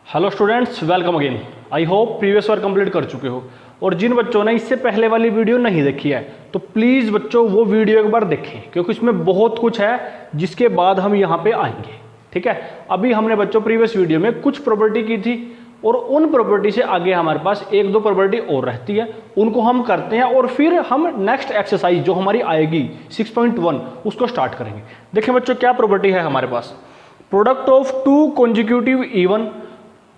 Hello students, welcome again. I hope previous bar complete कर चुके हो, और जिन बच्चों ने इससे पहले वाली वीडियो नहीं देखी है तो प्लीज़ बच्चों वो वीडियो एक बार देखें, क्योंकि इसमें बहुत कुछ है जिसके बाद हम यहाँ पे आएंगे। ठीक है, अभी हमने बच्चों प्रीवियस वीडियो में कुछ प्रॉपर्टी की थी और उन प्रॉपर्टी से आगे हमारे पास एक दो प्रॉपर्टी और रहती है, उनको हम करते हैं और फिर हम नेक्स्ट एक्सरसाइज जो हमारी आएगी 6.1 उसको स्टार्ट करेंगे। देखिए बच्चों, क्या प्रॉपर्टी है हमारे पास। Product of two consecutive even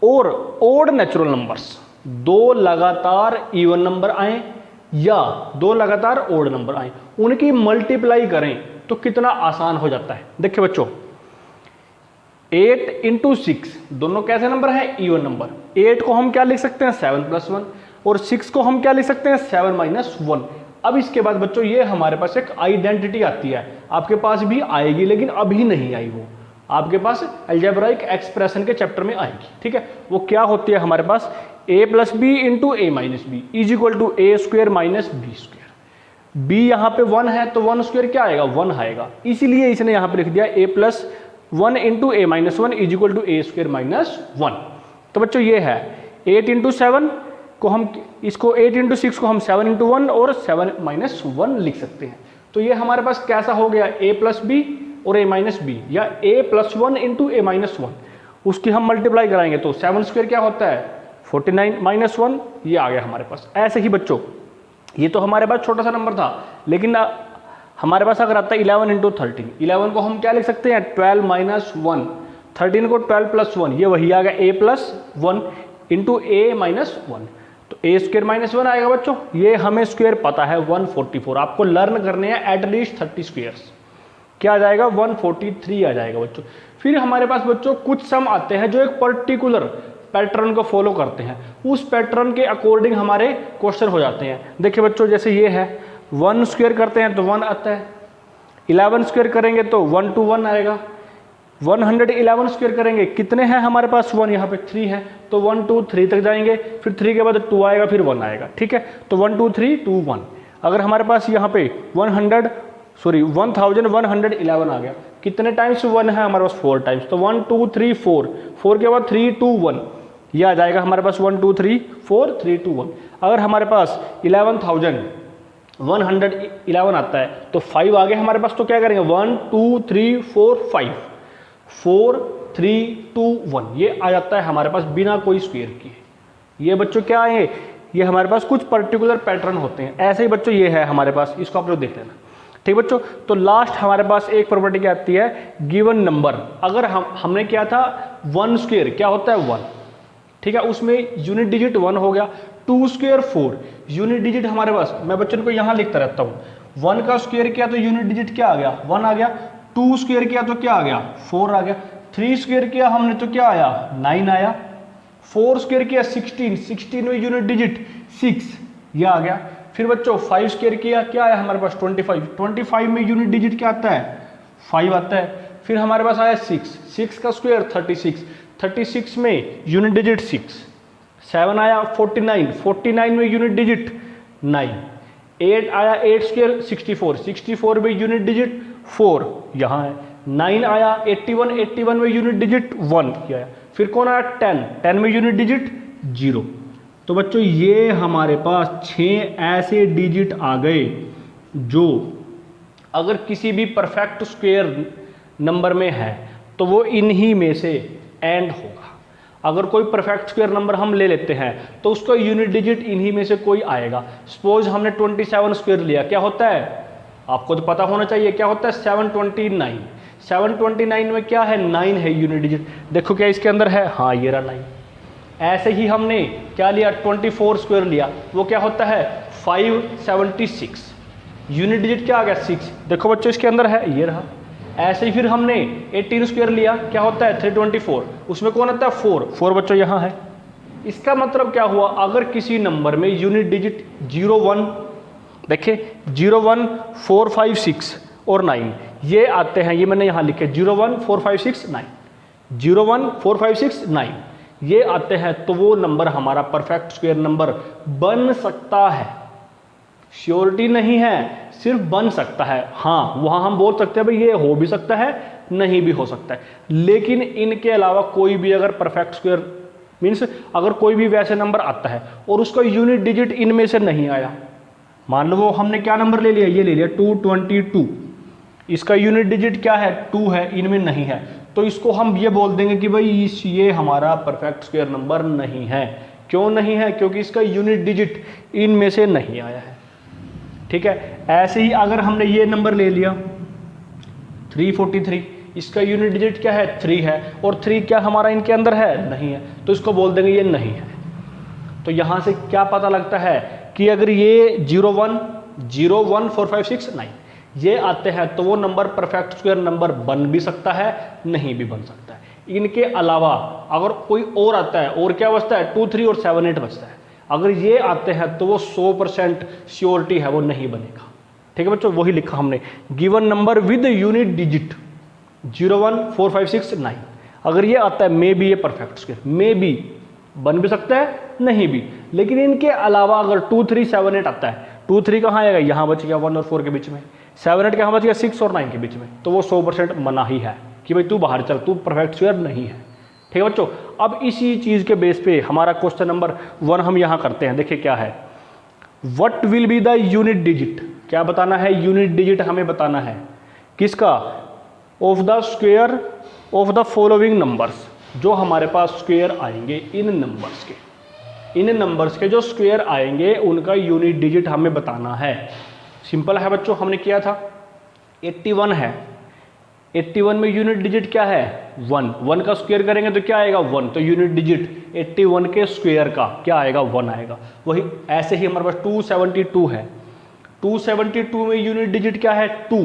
और ओड नेचुरल नंबर्स, दो लगातार इवन नंबर आए या दो लगातार ओड नंबर आए, उनकी मल्टीप्लाई करें तो कितना आसान हो जाता है। देखिए बच्चों, 8 × 6 दोनों कैसे नंबर हैं? Even number. 8 को हम क्या लिख सकते हैं? 7 + 1, और 6 को हम क्या लिख सकते हैं? 7 - 1। अब इसके बाद बच्चों ये हमारे पास एक आइडेंटिटी आती है, आपके पास भी आएगी लेकिन अभी नहीं आई, वो आपके पास अलजेब्राइक एक्सप्रेशन के चैप्टर में आएगी। ठीक है, वो क्या होती है हमारे पास? a + b × a - b = a² - b²। b यहाँ पे 1 है तो 1² क्या आएगा? 1 आएगा, इसीलिए इसने यहाँ पे लिख दिया a + 1 × a - 1 = a² - 1। तो बच्चों ये है 8 × 7 को हम इसको 8 × 6 को हम 7 × 1 और 7 - 1 लिख सकते हैं। तो ये हमारे पास कैसा हो गया? a + b और a - b, या a + 1 × a - 1, उसकी हम मल्टीप्लाई कराएंगे तो 7² क्या होता है? 49 - 1, ये आ गया हमारे पास। ऐसे ही बच्चों ये तो हमारे पास छोटा सा नंबर था, लेकिन हमारे पास अगर आता है 11 × 13, 11 को हम क्या लिख सकते हैं? 12 - 1, 13 को 12 + 1, ये वही आ गया a + 1 × a - 1, तो a² - 1 आएगा बच्चों। ये हमें स्क्वायर पता है 144, आपको लर्न करने हैं एटलीस्ट 30 स्क्वायर्स। क्या आ जाएगा? 143 आ जाएगा बच्चों। फिर हमारे पास बच्चों कुछ सम आते हैं जो एक पर्टिकुलर पैटर्न को फॉलो करते हैं, उस पैटर्न के अकॉर्डिंग हमारे क्वेश्चन हो जाते हैं। देखिए बच्चों, जैसे ये है 1² करते हैं तो 1 आता है, 11² करेंगे तो 1 to 1 आएगा, 111² करेंगे, कितने हैं हमारे पास? 1, यहाँ पे 3 है तो 1 2 3 तक जाएंगे, फिर 3 के बाद 2 आएगा, फिर 1 आएगा। ठीक है, तो 1 2 3 2 1। अगर हमारे पास यहाँ पे 1111 आ गया, कितने टाइम्स 1 है हमारे पास? 4 टाइम्स, तो 1 2 3 4, 4 के बाद 3 2 1, ये आ जाएगा हमारे पास 1 2 3 4 3 2 1। अगर हमारे पास 11,111 आता है तो 5 आ गया हमारे पास, तो क्या करेंगे? 1 2 3 4 5, 4 3 2 1, ये आ जाता है हमारे पास बिना कोई स्क्वायर किए। ये बच्चों क्या है? ये हमारे पास कुछ पर्टिकुलर पैटर्न होते हैं। ऐसे ही बच्चों ये है हमारे पास, इसको आप लोग देख लेना। ठीक बच्चों, तो लास्ट हमारे पास एक प्रॉपर्टी क्या आती है? Given number. अगर हमने क्या था? 1² क्या होता है? 1। ठीक है, उसमें यूनिट डिजिट 1 हो गया, 2² 4, यूनिट डिजिट हमारे पास, मैं बच्चों को यहाँ लिखता रहता हूँ, 1 का स्क्वायर किया तो यूनिट डिजिट क्या आ गया? 1 आ गया, 2² किया तो क्या आ गया? 4 आ गया, 3² किया हमने तो क्या आया? 9 आया, 4² किया 16 में यूनिट डिजिट 6, ये आ गया। फिर बच्चों 5² किया, क्या आया हमारे पास? 25 में यूनिट डिजिट क्या आता है? 5 आता है। फिर हमारे पास आया 6 का स्क्वायर 36 में यूनिट डिजिट 6, 7 आया 49 में यूनिट डिजिट 9, 8 आया 8² 64 में यूनिट डिजिट 4, यहाँ है। 9 आया 81 में यूनिट डिजिट 1, क्या आया। फिर कौन आया? 10 में यूनिट डिजिट 0। तो बच्चों ये हमारे पास 6 ऐसे डिजिट आ गए जो अगर किसी भी परफेक्ट स्क्वायर नंबर में है तो वो इन्हीं में से एंड होगा। अगर कोई परफेक्ट स्क्वायर नंबर हम ले लेते हैं तो उसका यूनिट डिजिट इन्हीं में से कोई आएगा। सपोज हमने 27² लिया, क्या होता है? आपको तो पता होना चाहिए क्या होता है? 729। 729 में क्या है? 9 है यूनिट डिजिट। देखो क्या इसके अंदर है? हाँ, ये रहा 9। ऐसे ही हमने क्या लिया? 24² लिया, वो क्या होता है? 576, यूनिट डिजिट क्या आ गया? 6। देखो बच्चों इसके अंदर है, ये रहा। ऐसे ही फिर हमने 18² लिया, क्या होता है? 324, उसमें कौन आता है? 4 बच्चों यहाँ है। इसका मतलब क्या हुआ? अगर किसी नंबर में यूनिट डिजिट 0 1, देखिए 0 1 4 5 6 और 9 ये आते हैं, ये मैंने यहाँ लिखे 0 1 4 5 6 9, 0 1 4 5 6 9 ये आते हैं, तो वो नंबर हमारा परफेक्ट स्क्वायर नंबर बन सकता है। श्योरिटी नहीं है, सिर्फ बन सकता है। हाँ, वहाँ हम बोल सकते हैं भाई ये हो भी सकता है, नहीं भी हो सकता है, लेकिन इनके अलावा कोई भी अगर परफेक्ट स्क्वायर मीन्स अगर कोई भी वैसे नंबर आता है और उसका यूनिट डिजिट इनमें से नहीं आया, मान लो वो हमने क्या नंबर ले लिया, ये ले लिया 222, इसका यूनिट डिजिट क्या है 2 है, इनमें नहीं है, तो इसको हम ये बोल देंगे कि भाई ये हमारा परफेक्ट स्क्वायर नंबर नहीं है। क्यों नहीं है? क्योंकि इसका यूनिट डिजिट इनमें से नहीं आया है। ठीक है, ऐसे ही अगर हमने ये नंबर ले लिया 343, इसका यूनिट डिजिट क्या है 3 है, और 3 क्या हमारा इनके अंदर है नहीं है, तो इसको बोल देंगे ये नहीं है। तो यहाँ से क्या पता लगता है कि अगर ये 0 1 0 1 4 5 6 9 ये आते हैं तो वो नंबर परफेक्ट स्क्वायर नंबर बन भी सकता है, नहीं भी बन सकता है। इनके अलावा अगर कोई और आता है, और क्या बचता है 2 3 और 7 8 बचता है, अगर ये आते हैं तो वो 100% श्योरिटी है वो नहीं बनेगा। ठीक है बच्चों, वही लिखा हमने, given number with unit digit 0 1 4 5 6 9, अगर ये आता है मे बी ये परफेक्ट स्क्वायर, मे बी बन भी सकता है नहीं भी, लेकिन इनके अलावा अगर 2 3 7 8 आता है, 2 3 कहाँ आएगा, यहाँ बच गया 1 और 4 के बीच में, 7 8 कहाँ बच गया 6 और 9 के बीच में, तो वो 100% मना ही है कि भाई तू बाहर चल, तू परफेक्ट स्क्वायर नहीं है। ठीक है बच्चों, अब इसी चीज़ के बेस पे हमारा क्वेश्चन नंबर 1 हम यहाँ करते हैं। देखिए क्या है, what will be the unit digit, क्या बताना है, यूनिट डिजिट हमें बताना है किसका, of the square of the following numbers, जो हमारे पास स्क्वायर आएंगे इन नंबर्स के, इन नंबर्स के जो स्क्वायर आएंगे उनका यूनिट डिजिट हमें बताना है। सिंपल है बच्चों, हमने किया था 81 है, 81 में यूनिट डिजिट क्या है 1, 1 का स्क्वायर करेंगे तो क्या आएगा 1, तो यूनिट डिजिट 81 के स्क्वायर का क्या आएगा 1 आएगा। वही ऐसे ही हमारे पास 272 है, 272 में यूनिट डिजिट क्या है 2,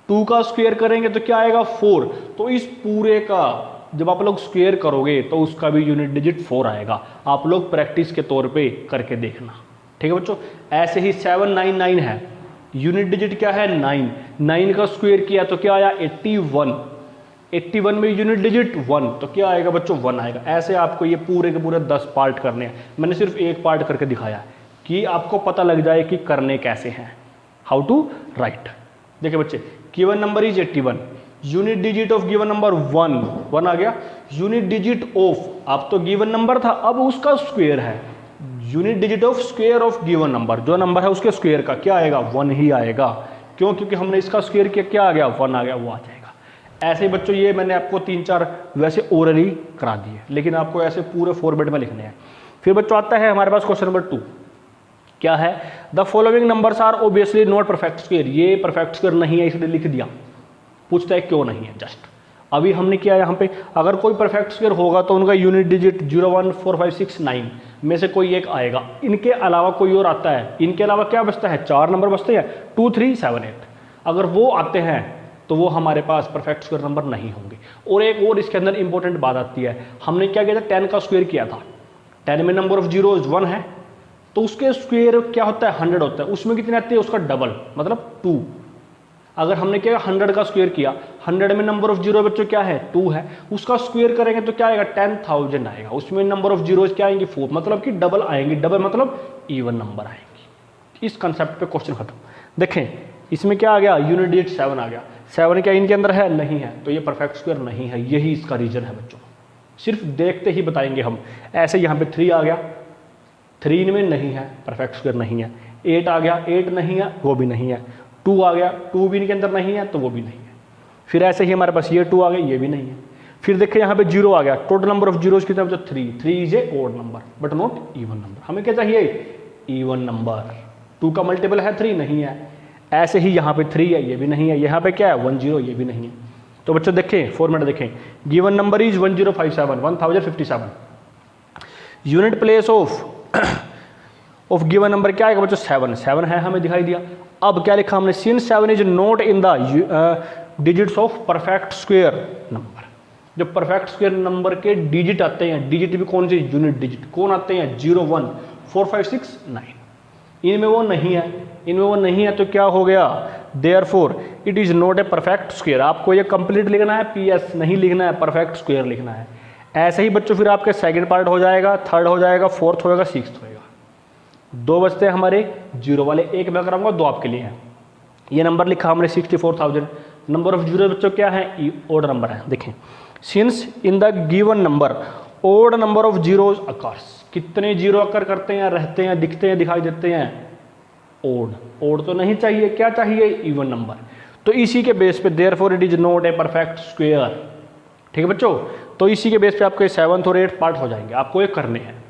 2 का स्क्वायर करेंगे तो क्या आएगा 4, तो इस पूरे का जब आप लोग स्क्वायर करोगे तो उसका भी यूनिट डिजिट 4 आएगा। आप लोग प्रैक्टिस के तौर पे करके देखना। ठीक है बच्चों, ऐसे ही 799 है, यूनिट डिजिट क्या है 9, 9 का स्क्वायर किया तो क्या आया 81, 81 में यूनिट डिजिट 1, तो क्या आएगा बच्चों 1 आएगा। ऐसे आपको ये पूरे के पूरे 10 पार्ट करने हैं, मैंने सिर्फ एक पार्ट करके दिखाया है कि आपको पता लग जाए कि करने कैसे हैं, हाउ टू राइट। देखिए बच्चे, given number is 81, unit digit of given number 1 आ गया, यूनिट डिजिट ऑफ, अब तो गिवन नंबर था अब उसका स्क्वायर है, unit digit of square of given number, जो नंबर है उसके स्क्वायर का क्या आएगा 1 ही आएगा। क्यों? क्योंकि हमने इसका स्क्वायर किया, क्या आ गया 1 आ गया, वो आ जाएगा। ऐसे ही बच्चों ये मैंने आपको 3-4 वैसे ओरली करा दिए, लेकिन आपको ऐसे पूरे फॉर्मेट में लिखने हैं। फिर बच्चों आता है हमारे पास क्वेश्चन नंबर 2, क्या है, the following numbers are obviously not perfect square, ये परफेक्ट स्क्वायर नहीं है इसलिए लिख दिया। पूछता है क्यों नहीं है, जस्ट अभी हमने किया यहाँ पे, अगर कोई परफेक्ट स्क्वायर होगा तो उनका यूनिट डिजिट 0 1 4 5 6 9 में से कोई एक आएगा, इनके अलावा कोई और आता है, इनके अलावा क्या बचता है 4 नंबर बचते हैं 2 3 7 8, अगर वो आते हैं तो वो हमारे पास परफेक्ट स्क्वायर नंबर नहीं होंगे। और एक और इसके अंदर इंपॉर्टेंट बात आती है, हमने क्या किया था 10 का स्क्वायर किया था, 10 में नंबर ऑफ जीरोज 1 है तो उसके स्क्वायर क्या होता है 100 होता है, उसमें कितने आते हैं उसका डबल मतलब 2। अगर हमने क्या 100 का स्क्वायर किया, 100 में नंबर ऑफ जीरो बच्चों क्या है 2 है, उसका स्क्वायर करेंगे तो क्या आएगा 10,000 आएगा, उसमें नंबर ऑफ जीरोज क्या आएंगे 4, मतलब कि डबल आएंगे, डबल मतलब इवन नंबर आएंगे। इस कंसेप्ट पे क्वेश्चन खत्म। देखें इसमें क्या आ गया यूनिट डिजिट 7 आ गया, 7 क्या इनके अंदर है नहीं है, तो ये परफेक्ट स्क्वायर नहीं है, यही इसका रीजन है बच्चों। सिर्फ देखते ही बताएंगे हम। ऐसे यहाँ पे 3 आ गया, 3 इनमें नहीं है, परफेक्ट स्क्वायर नहीं है। 8 आ गया, 8 नहीं है, वो भी नहीं है। 2 आ गया, 2 भी इनके अंदर नहीं है, तो वो भी नहीं है। फिर ऐसे ही हमारे पास ये 2 आ गया, ये भी नहीं है। फिर देखिए यहाँ पे 0 आ गया, टोटल नंबर ऑफ जीरोज कितना बचा 3, 3 is a odd number but not even number. हमें क्या चाहिए इवन नंबर, 2 का मल्टीपल है 3 नहीं है। ऐसे ही यहाँ पे 3 है, ये भी नहीं है। यहाँ पे क्या है 10, ये भी नहीं है। तो बच्चों देखें फॉर्मेट देखें, given number is 1057 1057, unit place of given number क्या आएगा बच्चों 7 है, हमें दिखाई दिया। अब क्या लिखा हमने, since 7 is not in the digits of perfect square number. जब परफेक्ट स्क्वायर नंबर के डिजिट आते हैं, डिजिट भी कौन से यूनिट डिजिट कौन आते हैं 0 1 4 5 6 9, इनमें वो नहीं है, इनमें वो नहीं है तो क्या हो गया therefore it is not a perfect square. आपको ये कंप्लीट लिखना है, PS नहीं लिखना है, परफेक्ट स्क्वायर लिखना है। ऐसे ही बच्चों फिर आपके सेकंड पार्ट हो जाएगा, थर्ड हो जाएगा, फोर्थ होएगा, सिक्स्थ होएगा। 2 बचते हैं हमारे जीरो वाले, एक मैं कराऊंगा, 2 आपके लिए हैं। ये नंबर लिखा हमने 64,000। नंबर ऑफ जीरो बच्चों क्या है ऑड नंबर है। देखें since in the given number odd number of zeros occurs, कितने जीरो अकर करते हैं, रहते हैं, दिखते हैं, दिखाई देते हैं, ओड। ओड तो नहीं चाहिए, क्या चाहिए, इवन नंबर। तो इसी के बेस पे therefore it is not a perfect square. ठीक है बच्चों, तो इसी के बेस पे आपके 7th और 8th पार्ट हो जाएंगे, आपको ये करने हैं।